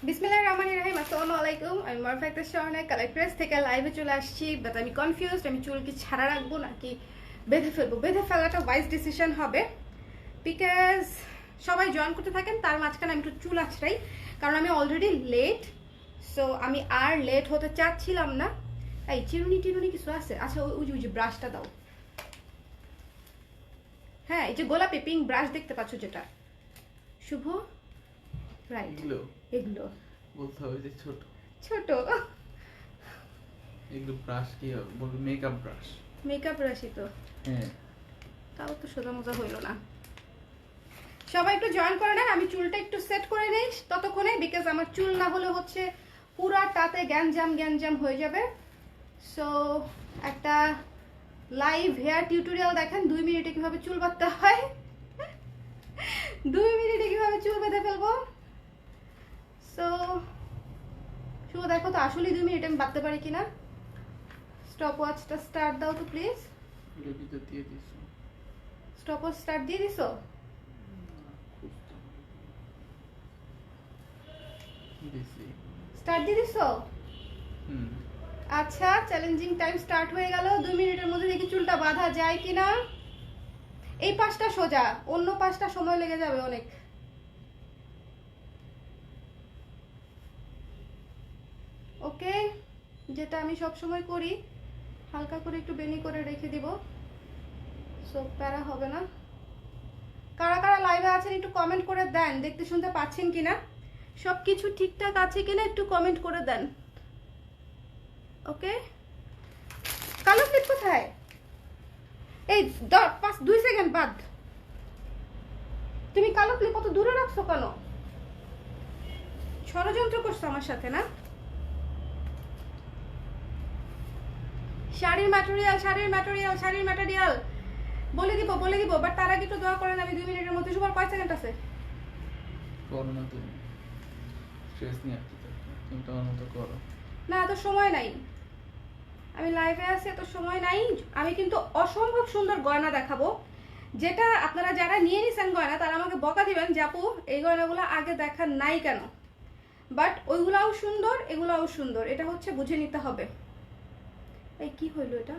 বিসমিল্লাহির রহমানির রহিম। আসসালামু আলাইকুম। আমি মারুফা আক্তার স্বর্ণা কালেক্ট্রেস থেকে লাইভে চলে আসছি। বাট আমি কনফিউজড, আমি চুল কি ছাড়া রাখবো নাকি বেঁধে ফেলবো। বেঁধে ফেলাটা ওয়াইজ ডিসিশন হবে, বিকজ সবাই জয়েন করতে থাকেন, তার মাঝখানে আমি একটু চুল আছড়াই, কারণ আমি অলরেডি লেট। সো আমি আর লেট হতে চাচ্ছিলাম না। এই চিরুনি টিরুনি কিছু আছে? আচ্ছা, ওই যে ব্রাশটা দাও। হ্যাঁ, এই যে গোলাপি পিঙ্ক ব্রাশ দেখতে পাচ্ছ যেটা, শুভ, রাইট, এগুলো বলতে হবে যে ছোট ছোট এগুলো ব্রাশ কি হবে বলবো? Makeup brush. মেকআপ ব্রাশই তো। হ্যাঁ, তাও তো সোজা মোজা হইলো না। সবাই একটু জয়েন করে নেন, আমি চুলটা একটু সেট করে নেই ততক্ষণে, বিকজ আমার চুল না হলে হচ্ছে পুরাটাতে গ্যাঞ্জাম হয়ে যাবে। সো একটা লাইভ হেয়ার টিউটোরিয়াল দেখেন, 2 মিনিটে কিভাবে চুল বাঁধতে হয়। 2 মিনিটে কিভাবে চুল বেঁধে ফেলবো। সো শুধু দেখো তো আসলে 2 মিনিট আমি বাঁধতে পারি কিনা। স্টপ ওয়াচটা স্টার্ট দাও তো প্লিজ। ভিতর দিয়ে দিছো? স্টপ ওয়াচ স্টার্ট দিয়ে দিছো? স্টার্ট দিয়ে দিছো? আচ্ছা, চ্যালেঞ্জিং টাইম স্টার্ট হয়ে গেল। 2 মিনিটের মধ্যে দেখি চুলটা বাঁধা যায় কিনা। এই পাশটা সোজা, অন্য পাশটা সময় লেগে যাবে অনেক। ওকে, যেটা আমি সব সময় করি, হালকা করে একটু বেনি করে রেখে দিব, সো প্যারা হবে না। কারা কারা লাইভে আছেন একটু কমেন্ট করে দেন, দেখতে শুনতে পাচ্ছেন কিনা, সব কিছু ঠিকঠাক আছে কিনা একটু কমেন্ট করে দেন। ওকে, কালো ক্লিপ কোথায়? এই 2 সেকেন্ড বাদ। তুমি কালো ক্লিপ কত দূরে রাখছো কেন? ষড়যন্ত্র করছো আমার সাথে না? শাড়ির ম্যাটেরিয়াল বলে দিব, বাট তার আগে একটু দোয়া করেন। আমি 2 মিনিটের মধ্যে। সবার কয় সেকেন্ড আছে? করো না, তুমি স্ট্রেস নিয়ে আসতে তুমি তোমার মতো করো না, এত সময় নাই, আমি লাইভে আছি, এত সময় নাই। আমি কিন্তু অসম্ভব সুন্দর গয়না দেখাবো, যেটা আপনারা যারা নিয়ে নিছেন গয়না তারা আমাকে বকা দিবেন যে আপু এই গয়নাগুলো আগে দেখা নাই কেন। বাট ওইগুলাও সুন্দর, এগুলাও সুন্দর, এটা হচ্ছে বুঝে নিতে হবে। এই কি হইলো এটা?